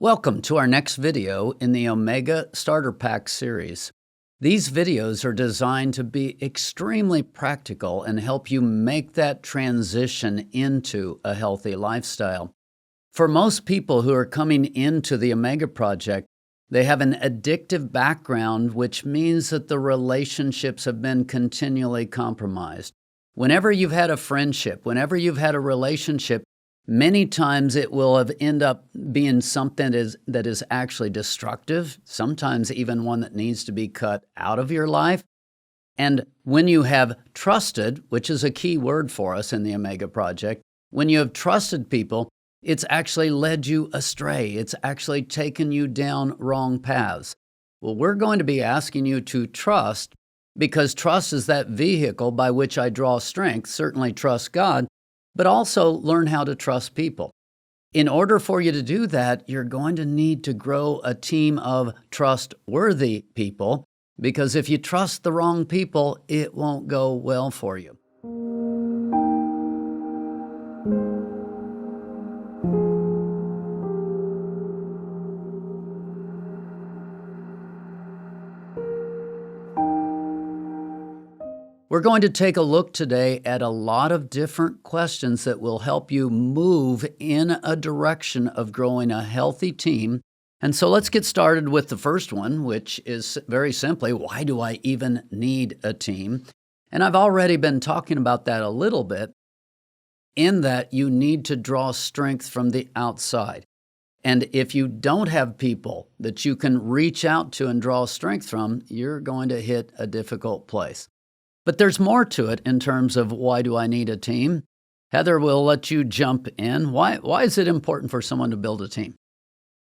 Welcome to our next video in the Omega Starter Pack series. These videos are designed to be extremely practical and help you make that transition into a healthy lifestyle. For most people who are coming into the Omega Project, they have an addictive background, which means that the relationships have been continually compromised. Whenever you've had a friendship, whenever you've had a relationship, many times it will have end up being something that is actually destructive, sometimes even one that needs to be cut out of your life. And when you have trusted, which is a key word for us in the Omega Project, when you have trusted people, it's actually led you astray. It's actually taken you down wrong paths. Well, we're going to be asking you to trust, because trust is that vehicle by which I draw strength, certainly trust God, but also learn how to trust people. In order for you to do that, you're going to need to grow a team of trustworthy people, because if you trust the wrong people, it won't go well for you. We're going to take a look today at a lot of different questions that will help you move in a direction of growing a healthy team. And so let's get started with the first one, which is very simply, why do I even need a team? And I've already been talking about that a little bit, in that you need to draw strength from the outside. And if you don't have people that you can reach out to and draw strength from, you're going to hit a difficult place. But there's more to it in terms of why do I need a team? Heather will let you jump in. Why is it important for someone to build a team?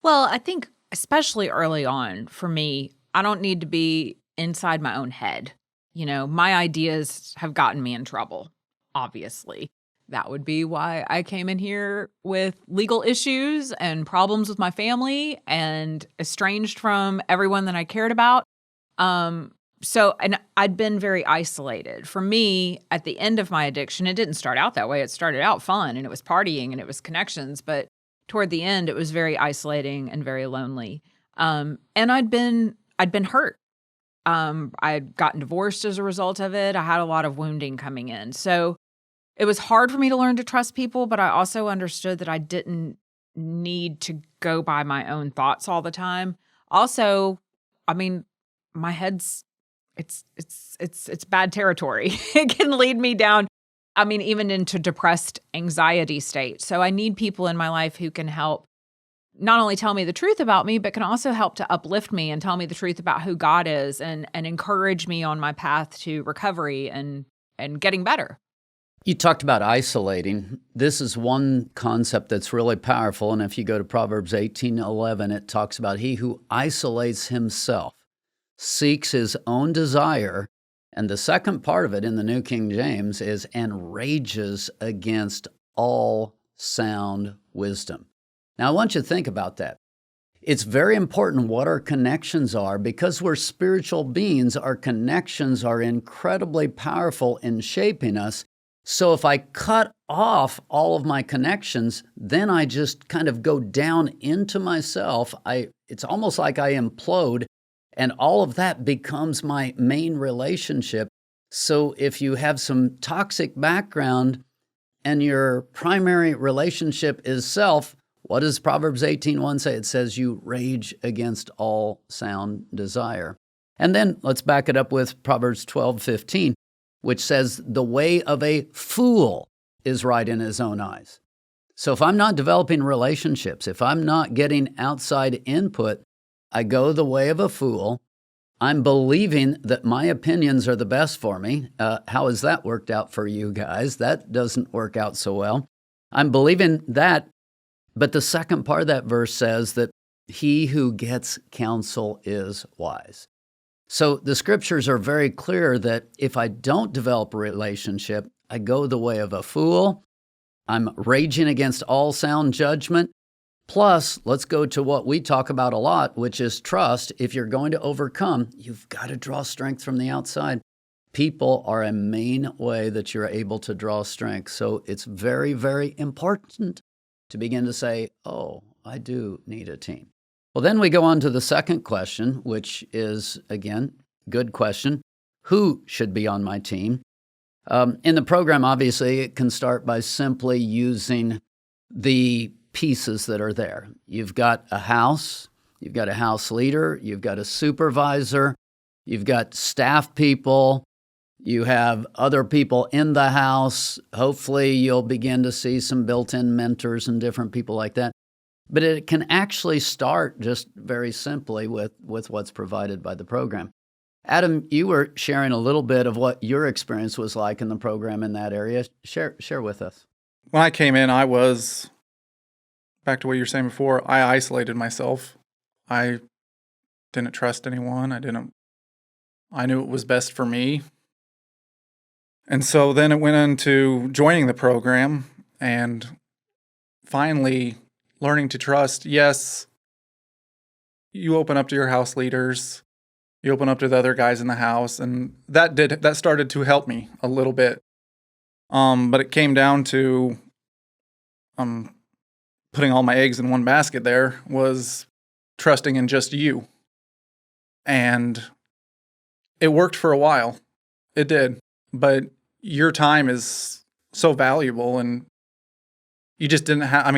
Well, I think especially early on for me, I don't need to be inside my own head. You know, my ideas have gotten me in trouble, obviously. That would be why I came in here with legal issues and problems with my family and estranged from everyone that I cared about. And I'd been very isolated. For me, at the end of my addiction, it didn't start out that way. It started out fun and it was partying and it was connections. But toward the end, it was very isolating and very lonely. And I'd been hurt. I'd gotten divorced as a result of it. I had a lot of wounding coming in. So it was hard for me to learn to trust people, but I also understood that I didn't need to go by my own thoughts all the time. Also, I mean, my head's it's bad territory. It can lead me down, even into depressed anxiety state. So I need people in my life who can help not only tell me the truth about me, but can also help to uplift me and tell me the truth about who God is and encourage me on my path to recovery and getting better. You talked about isolating. This is one concept that's really powerful. And if you go to Proverbs 18:11, it talks about he who isolates himself seeks his own desire. And the second part of it in the New King James is, and rages against all sound wisdom. Now, I want you to think about that. It's very important what our connections are, because we're spiritual beings. Our connections are incredibly powerful in shaping us. So if I cut off all of my connections, then I just kind of go down into myself. It's almost like I implode. And all of that becomes my main relationship. So if you have some toxic background and your primary relationship is self, what does Proverbs 18:1 say? It says you rage against all sound desire. And then let's back it up with Proverbs 12:15, which says the way of a fool is right in his own eyes. So if I'm not developing relationships, if I'm not getting outside input, I go the way of a fool. I'm believing that my opinions are the best for me. How has that worked out for you guys? That doesn't work out so well. I'm believing that, but the second part of that verse says that he who gets counsel is wise. So the scriptures are very clear that if I don't develop a relationship, I go the way of a fool. I'm raging against all sound judgment. Plus, let's go to what we talk about a lot, which is trust. If you're going to overcome, you've got to draw strength from the outside. People are a main way that you're able to draw strength. So it's very, very important to begin to say, oh, I do need a team. Well, then we go on to the second question, which is, again, good question. Who should be on my team? In the program, obviously, it can start by simply using the pieces that are there. You've got a house leader, you've got a supervisor, you've got staff people, you have other people in the house. Hopefully, you'll begin to see some built-in mentors and different people like that. But it can actually start just very simply with what's provided by the program. Adam, you were sharing a little bit of what your experience was like in the program in that area. Share with us. When I came in, I was, back to what you were saying before, I isolated myself. I didn't trust anyone. I knew it was best for me. And so then it went into joining the program and finally learning to trust. Yes, you open up to your house leaders, you open up to the other guys in the house, and that started to help me a little bit. But it came down to putting all my eggs in one basket. There was trusting in just you. And it worked for a while. It did. But your time is so valuable, and you just didn't have,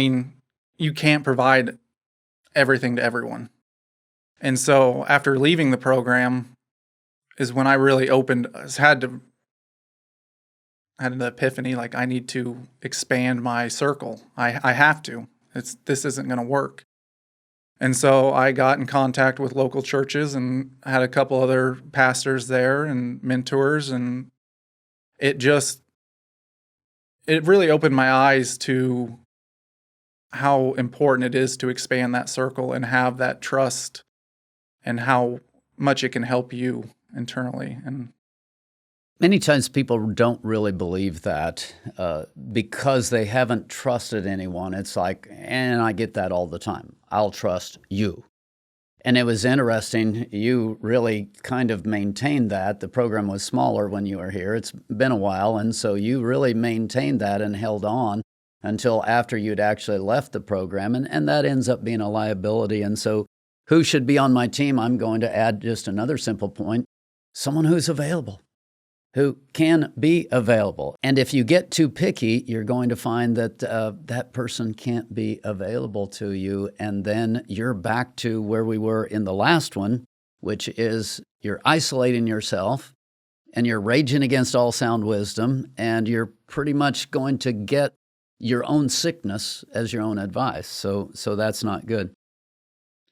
you can't provide everything to everyone. And so after leaving the program is when I really had an epiphany, like I need to expand my circle. I have to. This isn't going to work. And so I got in contact with local churches and had a couple other pastors there and mentors, and it really opened my eyes to how important it is to expand that circle and have that trust, and how much it can help you internally. And many times people don't really believe that because they haven't trusted anyone. It's like, and I get that all the time, I'll trust you. And it was interesting, you really kind of maintained that. The program was smaller when you were here. It's been a while, and so you really maintained that and held on until after you'd actually left the program, and that ends up being a liability. And so who should be on my team? I'm going to add just another simple point: someone who's available, who can be available. And if you get too picky, you're going to find that that person can't be available to you. And then you're back to where we were in the last one, which is you're isolating yourself and you're raging against all sound wisdom, and you're pretty much going to get your own sickness as your own advice. So that's not good.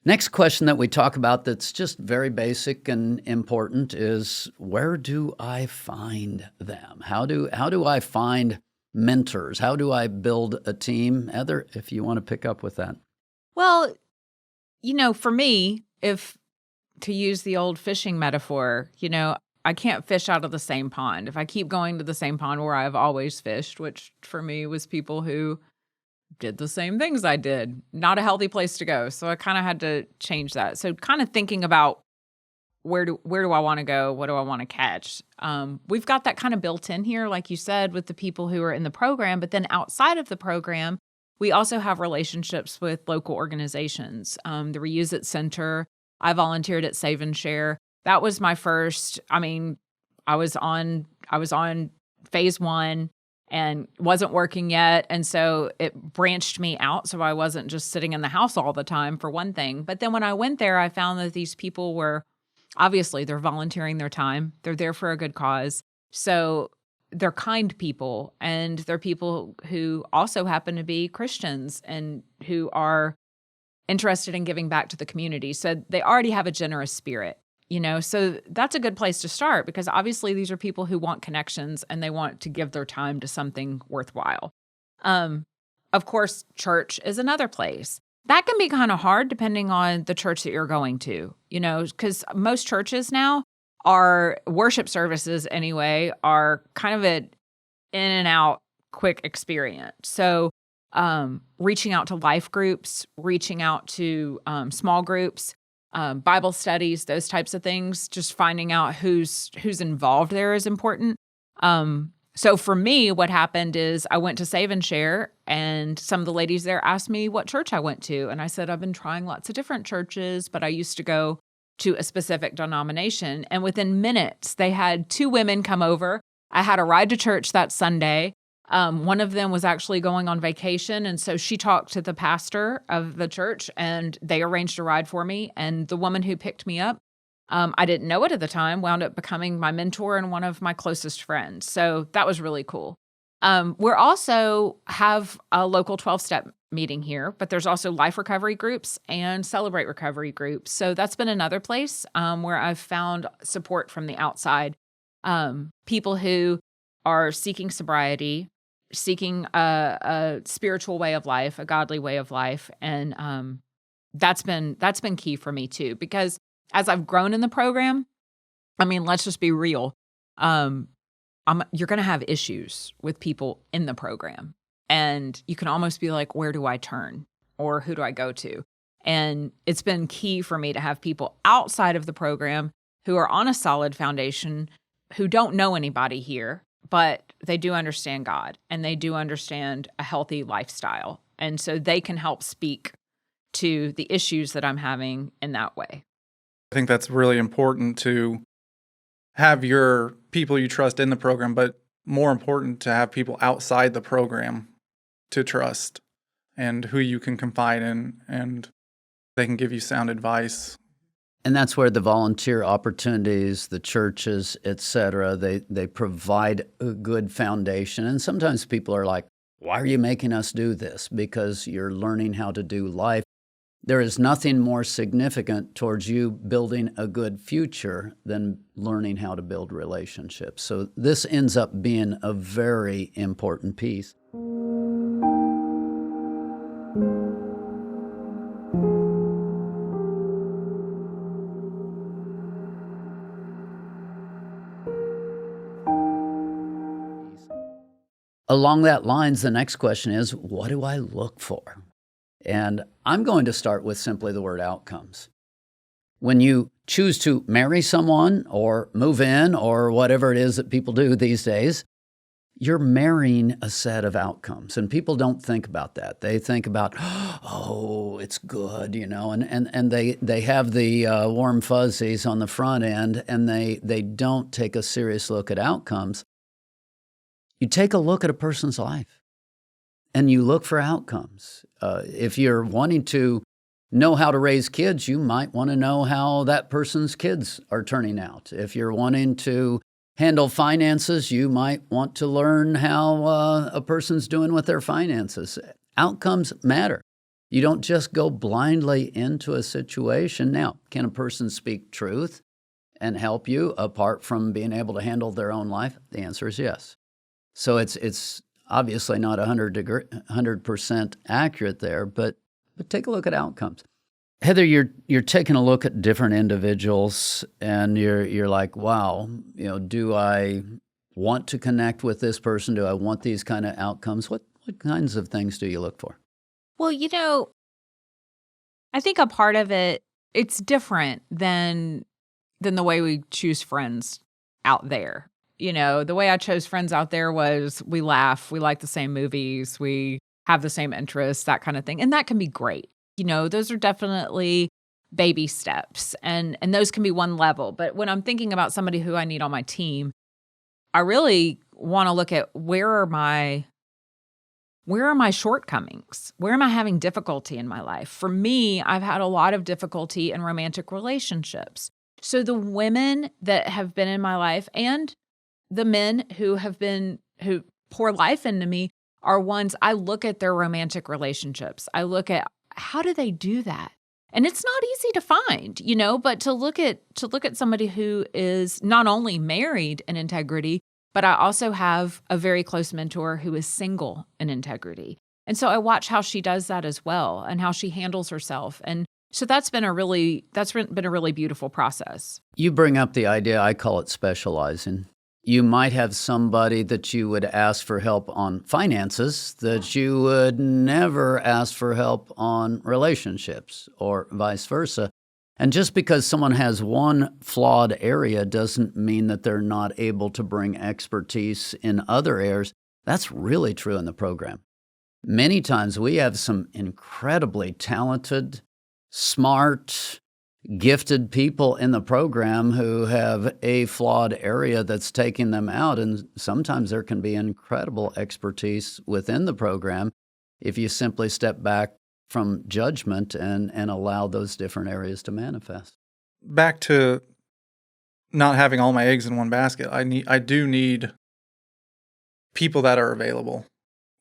Next question that we talk about that's just very basic and important is, where do I find them? How do I find mentors? How do I build a team? Heather, if you want to pick up with that. Well, for me, if to use the old fishing metaphor, I can't fish out of the same pond. If I keep going to the same pond where I've always fished, which for me was people who did the same things I did, not a healthy place to go. So I kind of had to change that. So kind of thinking about where do I want to go? What do I want to catch? We've got that kind of built in here, like you said, with the people who are in the program. But then outside of the program, we also have relationships with local organizations. The Reuse It Center. I volunteered at Save and Share. That was my first. I was on phase 1. And wasn't working yet. And so it branched me out. So I wasn't just sitting in the house all the time, for one thing. But then when I went there, I found that these people were, obviously, they're volunteering their time. They're there for a good cause. So they're kind people. And they're people who also happen to be Christians and who are interested in giving back to the community. So they already have a generous spirit. So that's a good place to start, because obviously these are people who want connections and they want to give their time to something worthwhile. Of course, church is another place. That can be kind of hard depending on the church that you're going to, because most churches now are worship services anyway, are kind of an in and out quick experience. So reaching out to life groups, reaching out to small groups, Bible studies, those types of things, just finding out who's involved there is important. So for me, what happened is I went to Save and Share, and some of the ladies there asked me what church I went to. And I said, I've been trying lots of different churches, but I used to go to a specific denomination. And within minutes, they had 2 women come over. I had a ride to church that Sunday. One of them was actually going on vacation. And so she talked to the pastor of the church, and they arranged a ride for me. And the woman who picked me up, I didn't know it at the time, wound up becoming my mentor and one of my closest friends. So that was really cool. We're also have a local 12-step meeting here, but there's also life recovery groups and celebrate recovery groups. So that's been another place where I've found support from the outside. People who are seeking sobriety, seeking a spiritual way of life, a godly way of life. And that's been key for me too, because as I've grown in the program, I mean, let's just be real. You're going to have issues with people in the program, and you can almost be like, where do I turn, or who do I go to? And it's been key for me to have people outside of the program who are on a solid foundation, who don't know anybody here, but they do understand God and they do understand a healthy lifestyle. And so they can help speak to the issues that I'm having in that way. I think that's really important to have your people you trust in the program, but more important to have people outside the program to trust and who you can confide in, and they can give you sound advice. And that's where the volunteer opportunities, the churches, et cetera, they provide a good foundation. And sometimes people are like, why are you making us do this? Because you're learning how to do life. There is nothing more significant towards you building a good future than learning how to build relationships. So this ends up being a very important piece. Along that lines, the next question is, what do I look for? And I'm going to start with simply the word outcomes. When you choose to marry someone or move in or whatever it is that people do these days, you're marrying a set of outcomes. And people don't think about that. They think about, oh, it's good, and they have the warm fuzzies on the front end, and they don't take a serious look at outcomes. You take a look at a person's life and you look for outcomes. If you're wanting to know how to raise kids, you might want to know how that person's kids are turning out. If you're wanting to handle finances, you might want to learn how a person's doing with their finances. Outcomes matter. You don't just go blindly into a situation. Now, can a person speak truth and help you apart from being able to handle their own life? The answer is yes. So it's obviously not 100% accurate there, but take a look at outcomes. Heather, you're taking a look at different individuals, and you're like, wow, do I want to connect with this person? Do I want these kind of outcomes? What kinds of things do you look for? Well, I think a part of it's different than the way we choose friends out there. The way I chose friends out there was we laugh, we like the same movies, we have the same interests, that kind of thing. And that can be great. Those are definitely baby steps, and those can be one level. But when I'm thinking about somebody who I need on my team, I really want to look at where are my shortcomings? Where am I having difficulty in my life? For me, I've had a lot of difficulty in romantic relationships. So the women that have been in my life and the men who pour life into me are ones I look at their romantic relationships. I look at how do they do that? And it's not easy to find, but to look at somebody who is not only married in integrity, but I also have a very close mentor who is single in integrity. And so I watch how she does that as well and how she handles herself. And so that's been a really beautiful process. You bring up the idea, I call it specializing. You might have somebody that you would ask for help on finances that you would never ask for help on relationships, or vice versa. And just because someone has one flawed area doesn't mean that they're not able to bring expertise in other areas. That's really true in the program. Many times we have some incredibly talented, smart, gifted people in the program who have a flawed area that's taking them out. And sometimes there can be incredible expertise within the program if you simply step back from judgment and allow those different areas to manifest. Back to not having all my eggs in one basket. I do need people that are available,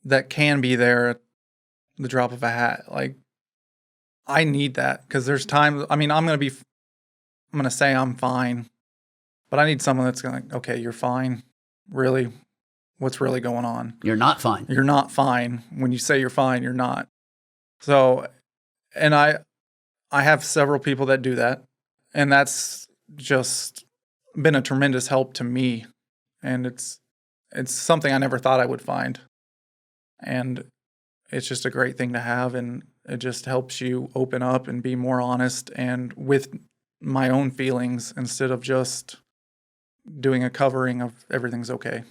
that can be there at the drop of a hat. Like, I need that, because there's times, I'm going to say I'm fine, but I need someone that's going to, okay, you're fine. Really? What's really going on? You're not fine. You're not fine. When you say you're fine, you're not. So, and I have several people that do that, and that's just been a tremendous help to me. And it's something I never thought I would find. And it's just a great thing to have, and it just helps you open up and be more honest and with my own feelings, instead of just doing a covering of everything's okay.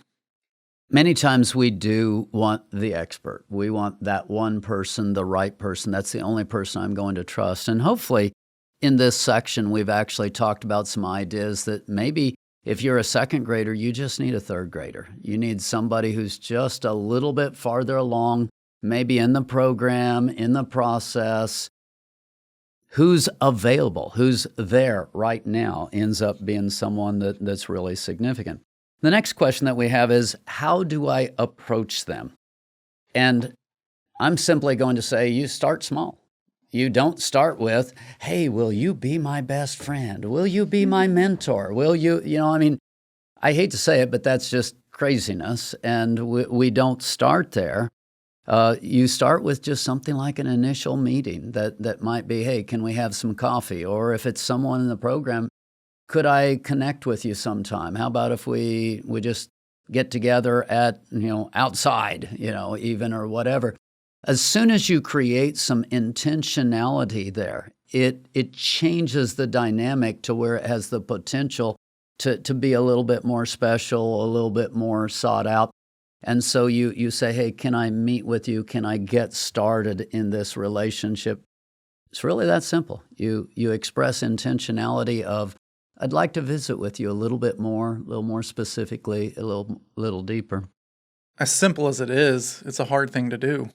Many times we do want the expert. We want that one person, the right person. That's the only person I'm going to trust. And hopefully in this section, we've actually talked about some ideas that maybe if you're a second grader, you just need a third grader. You need somebody who's just a little bit farther along, maybe in the program, in the process, who's available, who's there right now, ends up being someone that's really significant. The next question that we have is, how do I approach them? And I'm simply going to say, you start small. You don't start with, hey, will you be my best friend? Will you be my mentor? Will you, I hate to say it, but that's just craziness. And we don't start there. You start with just something like an initial meeting that might be, hey, can we have some coffee? Or if it's someone in the program, could I connect with you sometime? How about if we just get together at, outside, even, or whatever. As soon as you create some intentionality there, it changes the dynamic to where it has the potential to be a little bit more special, a little bit more sought out. And so you say, hey, can I meet with you? Can I get started in this relationship? It's really that simple. You express intentionality of, I'd like to visit with you a little bit more, a little more specifically, a little deeper. As simple as it is, it's a hard thing to do.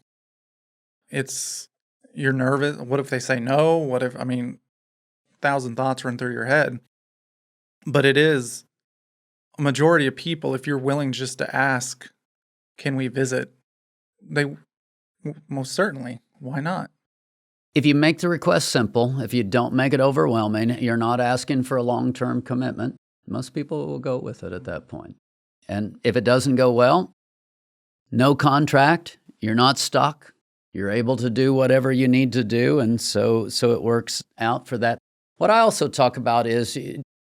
You're nervous. What if they say no? What if, 1,000 thoughts run through your head. But it is a majority of people, if you're willing just to ask, can we visit? They most certainly, why not? If you make the request simple, if you don't make it overwhelming, you're not asking for a long-term commitment, most people will go with it at that point. And if it doesn't go well, no contract, you're not stuck. You're able to do whatever you need to do, and so it works out for that. What I also talk about is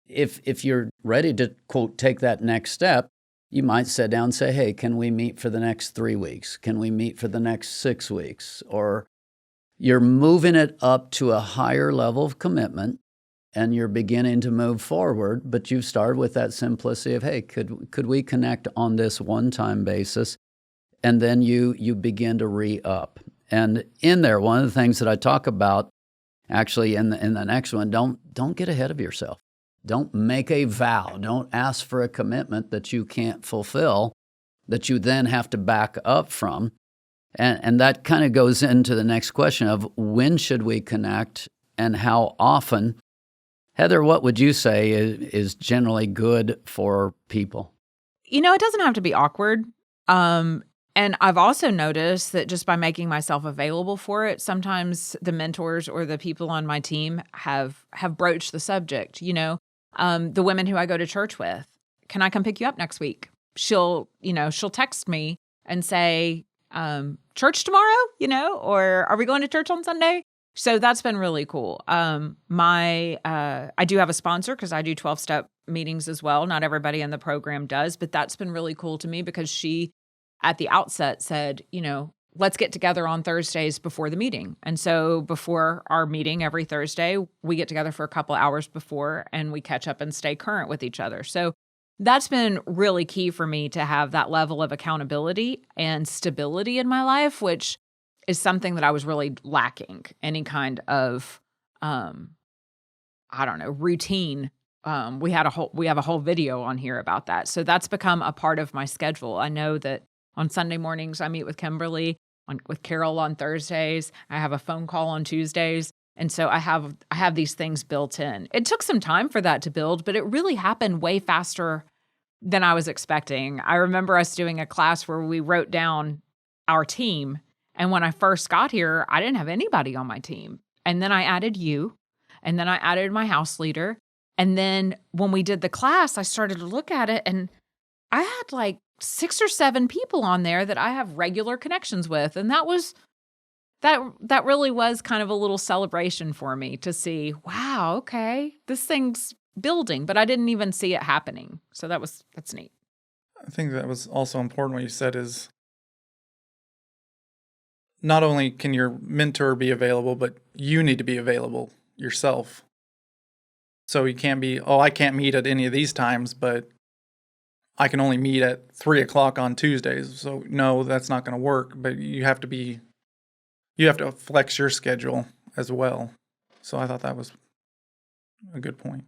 if you're ready to, quote, take that next step, you might sit down and say, hey, can we meet for the next 3 weeks? Can we meet for the next 6 weeks? Or you're moving it up to a higher level of commitment, and you're beginning to move forward, but you've started with that simplicity of, hey, could we connect on this one-time basis? And then you begin to re-up. And in there, one of the things that I talk about, actually in the next one, don't get ahead of yourself. Don't make a vow. Don't ask for a commitment that you can't fulfill, that you then have to back up from. And that kind of goes into the next question of, when should we connect and how often? Heather, what would you say is generally good for people? It doesn't have to be awkward. And I've also noticed that just by making myself available for it, sometimes the mentors or the people on my team have broached the subject. The women who I go to church with, can I come pick you up next week? She'll text me and say, church tomorrow, or are we going to church on Sunday? So that's been really cool. I do have a sponsor because I do 12-step meetings as well. Not everybody in the program does, but that's been really cool to me because she, at the outset, said, let's get together on Thursdays before the meeting. And so before our meeting every Thursday, we get together for a couple hours before and we catch up and stay current with each other. So that's been really key for me to have that level of accountability and stability in my life, which is something that I was really lacking. Any kind of, routine. We have a whole video on here about that. So that's become a part of my schedule. I know that on Sunday mornings, I meet with Kimberly, with Carol on Thursdays. I have a phone call on Tuesdays. And so I have these things built in. It took some time for that to build, but it really happened way faster than I was expecting. I remember us doing a class where we wrote down our team. And when I first got here, I didn't have anybody on my team. And then I added you, and then I added my house leader. And then when we did the class, I started to look at it, and I had like 6 or 7 people on there that I have regular connections with. And that really was kind of a little celebration for me to see, wow, okay, this thing's building, but I didn't even see it happening. So that's neat. I think that was also important what you said is not only can your mentor be available, but you need to be available yourself. So you can't be, I can't meet at any of these times, but I can only meet at 3:00 on Tuesdays. So no, that's not going to work, but you have to flex your schedule as well. So I thought that was a good point.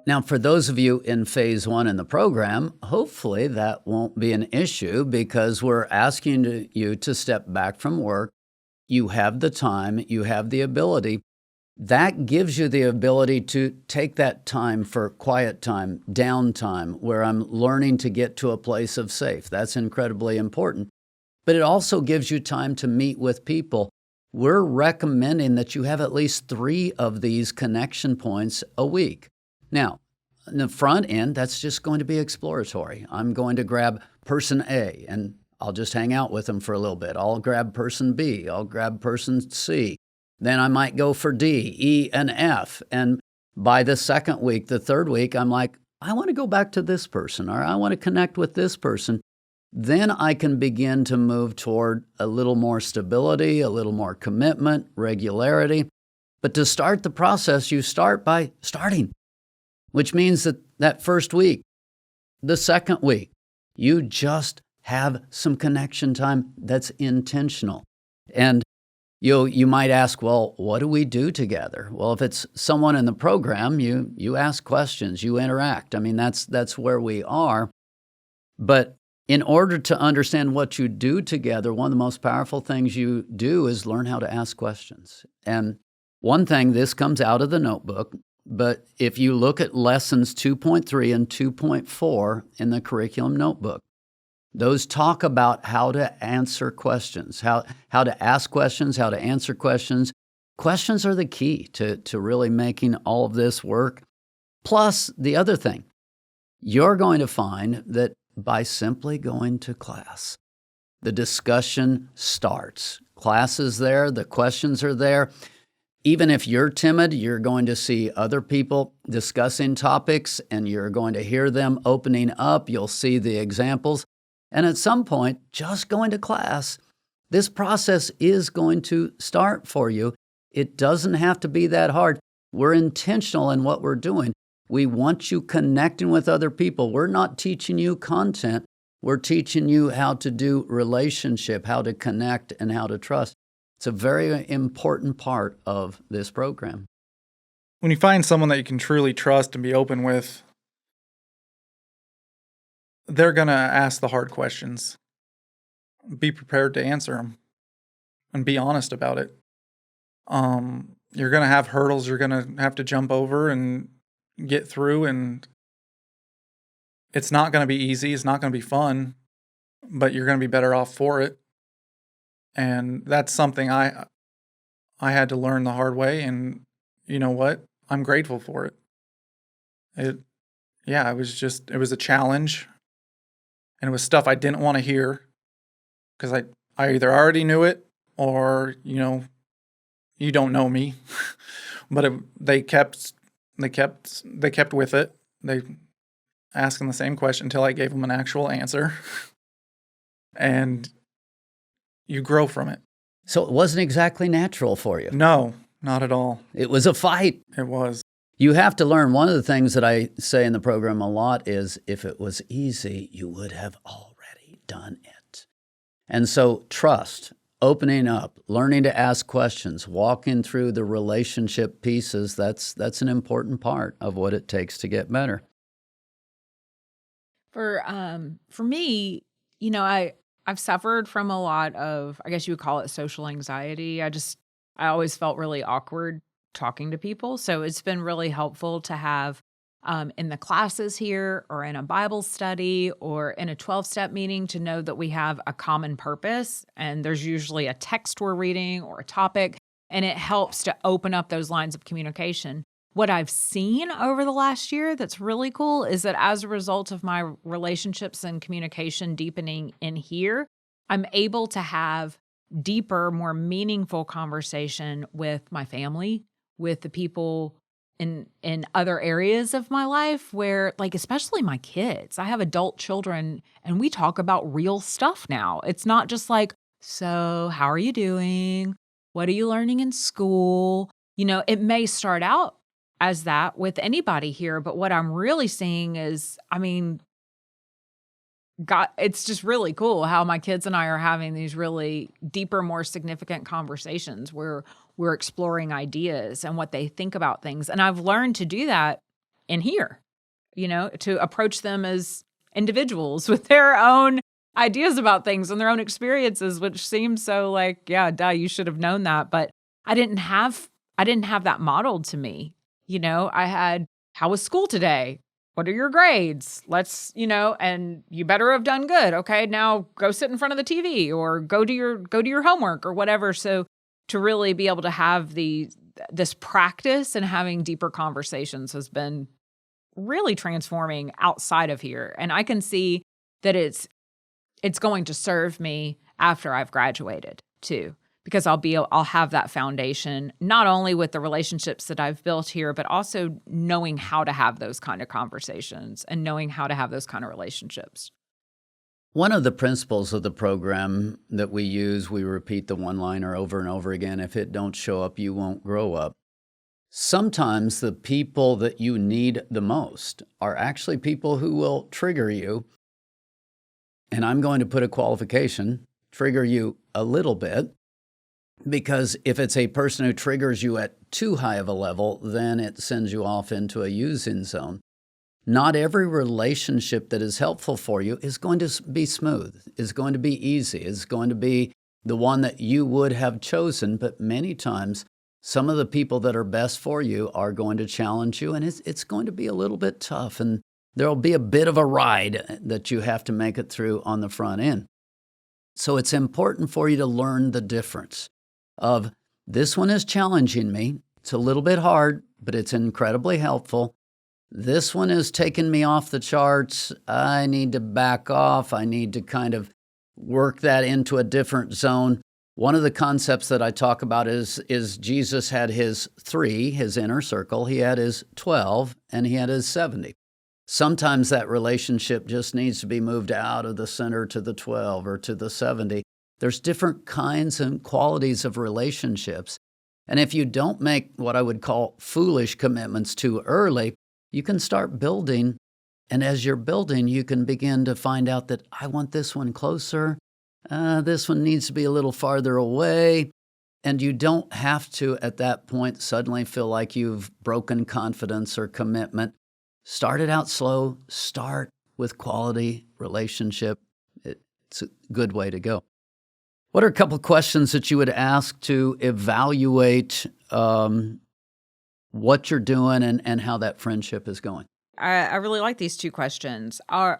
Now, for those of you in phase 1 in the program, hopefully that won't be an issue because we're asking you to step back from work. You have the time, you have the ability. That gives you the ability to take that time for quiet time, downtime, where I'm learning to get to a place of safe. That's incredibly important. But it also gives you time to meet with people. We're recommending that you have at least 3 of these connection points a week. Now, in the front end, that's just going to be exploratory. I'm going to grab person A, and I'll just hang out with them for a little bit. I'll grab person B. I'll grab person C. Then I might go for D, E, and F. And by the second week, the third week, I'm like, I want to go back to this person, or I want to connect with this person. Then I can begin to move toward a little more stability, a little more commitment, regularity. But to start the process, you start by starting, which means that first week, the second week, you just have some connection time that's intentional. And you might ask, well, what do we do together? Well, if it's someone in the program, you ask questions, you interact. I mean, that's where we are. But in order to understand what you do together, one of the most powerful things you do is learn how to ask questions. And one thing, this comes out of the notebook, but if you look at lessons 2.3 and 2.4 in the curriculum notebook, those talk about how to answer questions, how to ask questions, how to answer questions. Questions are the key to really making all of this work. Plus, the other thing, you're going to find that by simply going to class, the discussion starts. Class is there, the questions are there. Even if you're timid, you're going to see other people discussing topics and you're going to hear them opening up. You'll see the examples. And at some point, just going to class, this process is going to start for you. It doesn't have to be that hard. We're intentional in what we're doing. We want you connecting with other people. We're not teaching you content. We're teaching you how to do relationship, how to connect, and how to trust. It's a very important part of this program. When you find someone that you can truly trust and be open with, they're going to ask the hard questions. Be prepared to answer them and be honest about it. You're going to have hurdles you're going to have to jump over and get through, and it's not going to be easy. It's not going to be fun, but you're going to be better off for it. And that's something I had to learn the hard way, and you know what? I'm grateful for it. It was a challenge, and it was stuff I didn't want to hear because I either already knew it or, you don't know me. But they kept with it. They asking the same question until I gave them an actual answer. And you grow from it. So it wasn't exactly natural for you. No, not at all. It was a fight. It was. You have to learn. One of the things that I say in the program a lot is if it was easy, you would have already done it. And so trust, opening up, learning to ask questions, walking through the relationship pieces, that's an important part of what it takes to get better. For me, I've suffered from a lot of, I guess you would call it social anxiety. I always felt really awkward talking to people. So it's been really helpful to have in the classes here or in a Bible study or in a 12-step meeting to know that we have a common purpose and there's usually a text we're reading or a topic, and it helps to open up those lines of communication. What I've seen over the last year that's really cool is that as a result of my relationships and communication deepening in here, I'm able to have deeper, more meaningful conversation with my family, with the people in other areas of my life where, like, especially my kids. I have adult children and we talk about real stuff now. It's not just like, so how are you doing? What are you learning in school? It may start out as that with anybody here, but what I'm really seeing is, God, it's just really cool how my kids and I are having these really deeper, more significant conversations where we're exploring ideas and what they think about things. And I've learned to do that in here, to approach them as individuals with their own ideas about things and their own experiences, which seems so like, yeah, duh, you should have known that. But I didn't have that modeled to me. I had, how was school today? What are your grades? Let's, and you better have done good. Okay, now go sit in front of the TV or go do your homework or whatever. So to really be able to have this practice and having deeper conversations has been really transforming outside of here. And I can see that it's going to serve me after I've graduated too, because I'll have that foundation, not only with the relationships that I've built here, but also knowing how to have those kind of conversations and knowing how to have those kind of relationships. One of the principles of the program that we use, we repeat the one-liner over and over again, if it don't show up, you won't grow up. Sometimes the people that you need the most are actually people who will trigger you. And I'm going to put a qualification, trigger you a little bit, because if it's a person who triggers you at too high of a level, then it sends you off into a using zone. Not every relationship that is helpful for you is going to be smooth, is going to be easy, is going to be the one that you would have chosen. But many times, some of the people that are best for you are going to challenge you, and it's going to be a little bit tough, and there'll be a bit of a ride that you have to make it through on the front end. So it's important for you to learn the difference of this one is challenging me. It's a little bit hard, but it's incredibly helpful. This one is taking me off the charts. I need to back off. I need to kind of work that into a different zone. One of the concepts that I talk about is Jesus had his 3, his inner circle. He had his 12, and he had his 70. Sometimes that relationship just needs to be moved out of the center to the 12 or to the 70. There's different kinds and qualities of relationships. And if you don't make what I would call foolish commitments too early, you can start building. And as you're building, you can begin to find out that I want this one closer. This one needs to be a little farther away. And you don't have to, at that point, suddenly feel like you've broken confidence or commitment. Start it out slow. Start with quality relationship. It's a good way to go. What are a couple of questions that you would ask to evaluate what you're doing and how that friendship is going? I really like these 2 questions. Are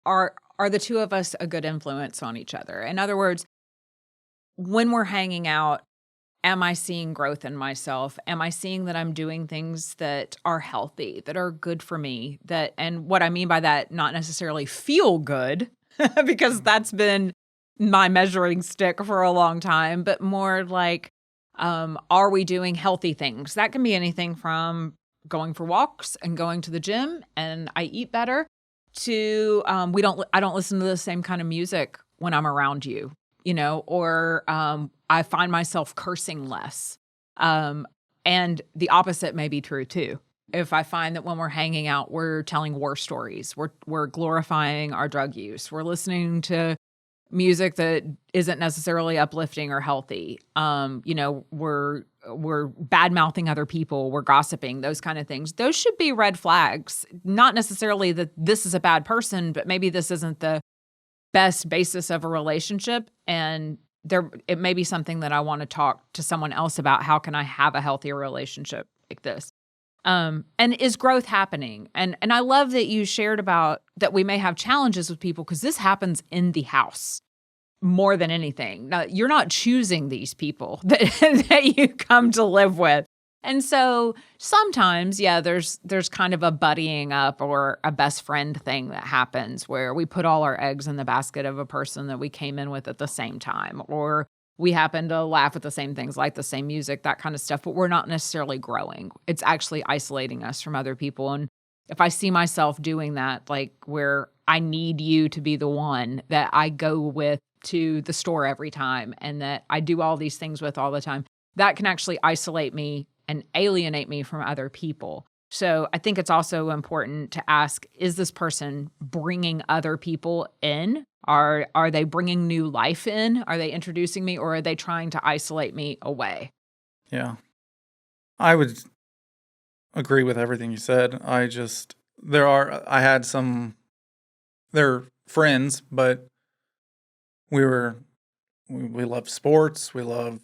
the 2 of us a good influence on each other? In other words, when we're hanging out, am I seeing growth in myself? Am I seeing that I'm doing things that are healthy, that are good for me? And what I mean by that, not necessarily feel good, because that's been my measuring stick for a long time, but more like, are we doing healthy things? That can be anything from going for walks and going to the gym and I eat better to I don't listen to the same kind of music when I'm around you, or I find myself cursing less. And the opposite may be true too. If I find that when we're hanging out, we're telling war stories, we're glorifying our drug use, we're listening to music that isn't necessarily uplifting or healthy. We're bad mouthing other people, we're gossiping, those kind of things. Those should be red flags. Not necessarily that this is a bad person, but maybe this isn't the best basis of a relationship. And it may be something that I want to talk to someone else about. How can I have a healthier relationship like this? And is growth happening? And I love that you shared about that we may have challenges with people because this happens in the house more than anything. Now, you're not choosing these people that you come to live with. And so sometimes, there's kind of a buddying up or a best friend thing that happens where we put all our eggs in the basket of a person that we came in with at the same time, or we happen to laugh at the same things, like the same music, that kind of stuff, but we're not necessarily growing. It's actually isolating us from other people. And if I see myself doing that, like where I need you to be the one that I go with to the store every time and that I do all these things with all the time, that can actually isolate me and alienate me from other people. So I think it's also important to ask, is this person bringing other people in? Are they bringing new life in? Are they introducing me, or are they trying to isolate me away? Yeah. I would agree with everything you said. They're friends, but we love sports. We love,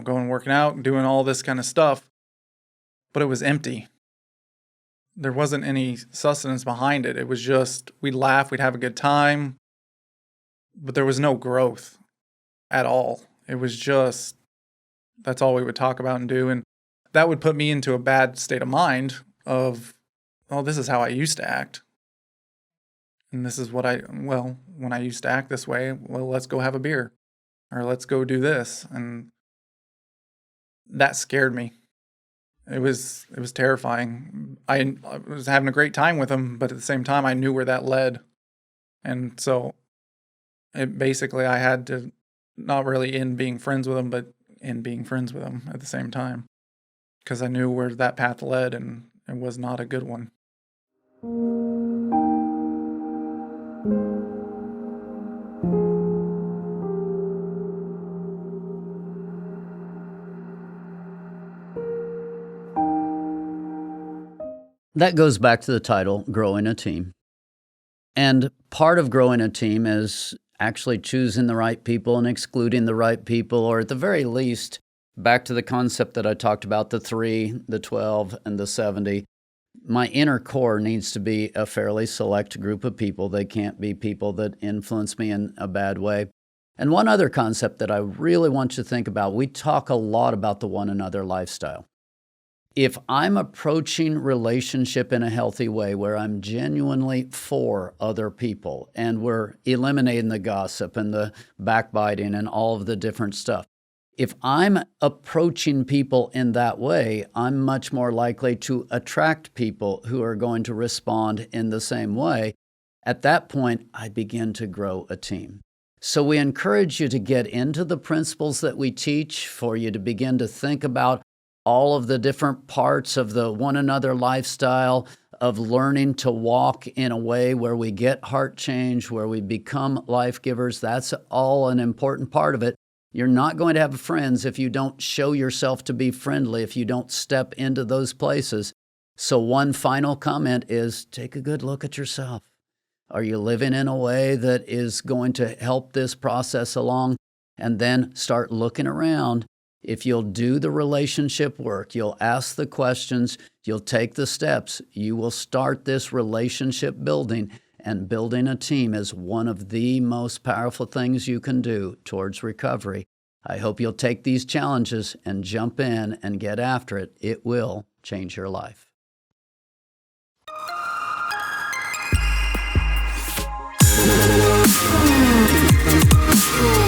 going working out and doing all this kind of stuff, but it was empty. There wasn't any sustenance behind it. It was just, we'd laugh, we'd have a good time, but there was no growth at all. It was just, that's all we would talk about and do. And that would put me into a bad state of mind of, oh, this is how I used to act. And this is when I used to act this way, let's go have a beer or let's go do this. And that scared me. It was terrifying. I was having a great time with him, but at the same time, I knew where that led. And so I had to not really end being friends with him, but in being friends with him at the same time. Because I knew where that path led, and it was not a good one. That goes back to the title, Growing a Team. And part of growing a team is actually choosing the right people and excluding the right people, or at the very least, back to the concept that I talked about, the 3, the 12, and the 70. My inner core needs to be a fairly select group of people. They can't be people that influence me in a bad way. And one other concept that I really want you to think about, we talk a lot about the one another lifestyle. If I'm approaching relationship in a healthy way where I'm genuinely for other people and we're eliminating the gossip and the backbiting and all of the different stuff, if I'm approaching people in that way, I'm much more likely to attract people who are going to respond in the same way. At that point, I begin to grow a team. So we encourage you to get into the principles that we teach, for you to begin to think about all of the different parts of the one another lifestyle, of learning to walk in a way where we get heart change, where we become life givers. That's all an important part of it. You're not going to have friends if you don't show yourself to be friendly, if you don't step into those places. So one final comment is, take a good look at yourself. Are you living in a way that is going to help this process along? And then start looking around. If you'll do the relationship work, you'll ask the questions, you'll take the steps, you will start this relationship building, and building a team is one of the most powerful things you can do towards recovery. I hope you'll take these challenges and jump in and get after it. It will change your life. Ooh.